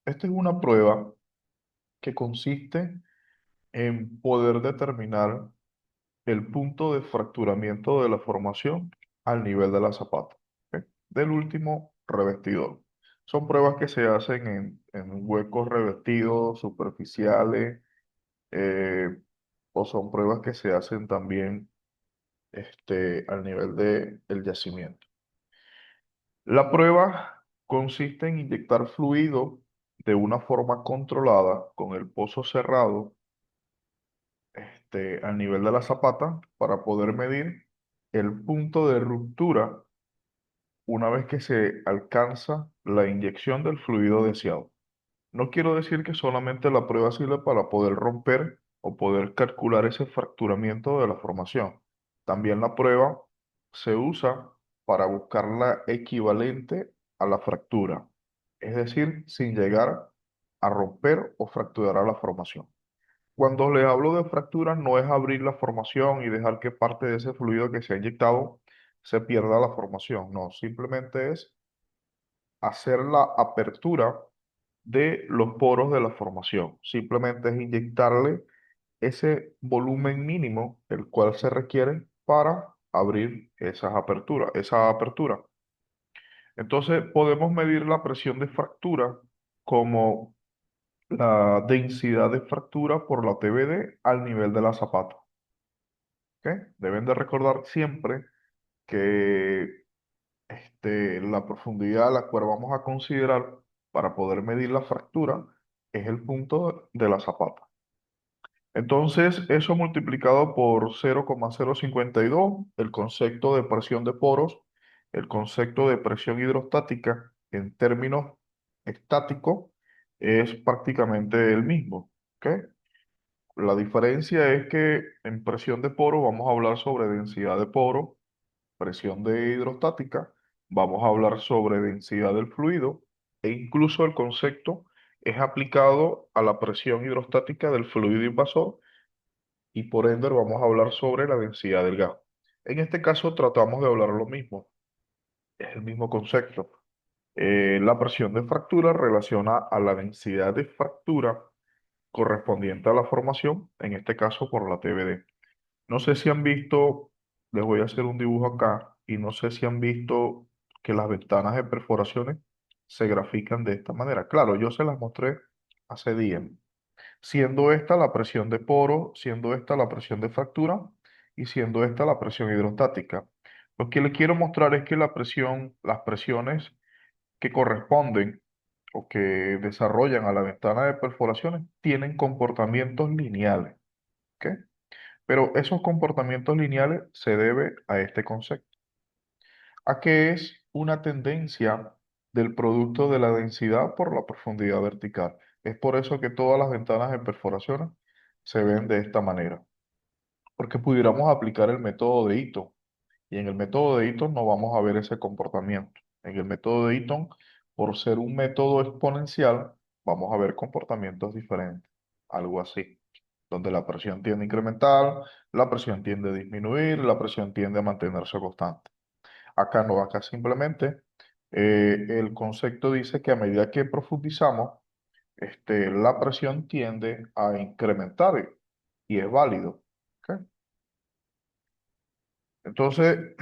Esta es una prueba que consiste en poder determinar el punto de fracturamiento de la formación al nivel de la zapata, ¿ok? Del último revestidor. Son pruebas que se hacen en huecos revestidos superficiales, eh, o son pruebas que se hacen también al nivel del yacimiento. La prueba consiste en inyectar fluido de una forma controlada con el pozo cerrado al nivel de la zapata para poder medir el punto de ruptura una vez que se alcanza la inyección del fluido deseado. No quiero decir que solamente la prueba sirve para poder romper o poder calcular ese fracturamiento de la formación. También la prueba se usa para buscar la equivalente a la fractura, es decir, sin llegar a romper o fracturar a la formación. Cuando les hablo de fractura, no es abrir la formación y dejar que parte de ese fluido que se ha inyectado se pierda la formación. No, simplemente es hacer la apertura de los poros de la formación. Simplemente es inyectarle ese volumen mínimo, el cual se requiere para abrir esa apertura. Entonces, podemos medir la presión de fractura como la densidad de fractura por la TBD al nivel de la zapata. ¿Ok? Deben de recordar siempre que la profundidad a la cual vamos a considerar para poder medir la fractura es el punto de la zapata. Entonces, eso multiplicado por 0,052, el concepto de presión de poros, el concepto de presión hidrostática en términos estáticos, es prácticamente el mismo. ¿Ok? La diferencia es que en presión de poro vamos a hablar sobre densidad de poro, presión de hidrostática, vamos a hablar sobre densidad del fluido e incluso el concepto es aplicado a la presión hidrostática del fluido invasor y por ende vamos a hablar sobre la densidad del gas. En este caso tratamos de hablar lo mismo, es el mismo concepto. La presión de fractura relaciona a la densidad de fractura correspondiente a la formación, en este caso por la TBD. No sé si han visto, les voy a hacer un dibujo acá, y no sé si han visto que las ventanas de perforaciones se grafican de esta manera. Claro, yo se las mostré hace días. Siendo esta la presión de poro, siendo esta la presión de fractura y siendo esta la presión hidrostática. Lo que les quiero mostrar es que las presiones que corresponden o que desarrollan a la ventana de perforaciones tienen comportamientos lineales. ¿Ok? Pero esos comportamientos lineales se debe a este concepto, a que es una tendencia del producto de la densidad por la profundidad vertical. Es por eso que todas las ventanas de perforaciones se ven de esta manera, porque pudiéramos aplicar el método de Eaton, y en el método de Eaton no vamos a ver ese comportamiento. En el método de Eaton, por ser un método exponencial, vamos a ver comportamientos diferentes, algo así, donde la presión tiende a incrementar, la presión tiende a disminuir, la presión tiende a mantenerse constante. Acá no, acá simplemente el concepto dice que a medida que profundizamos, la presión tiende a incrementar y es válido. ¿Ok? Entonces,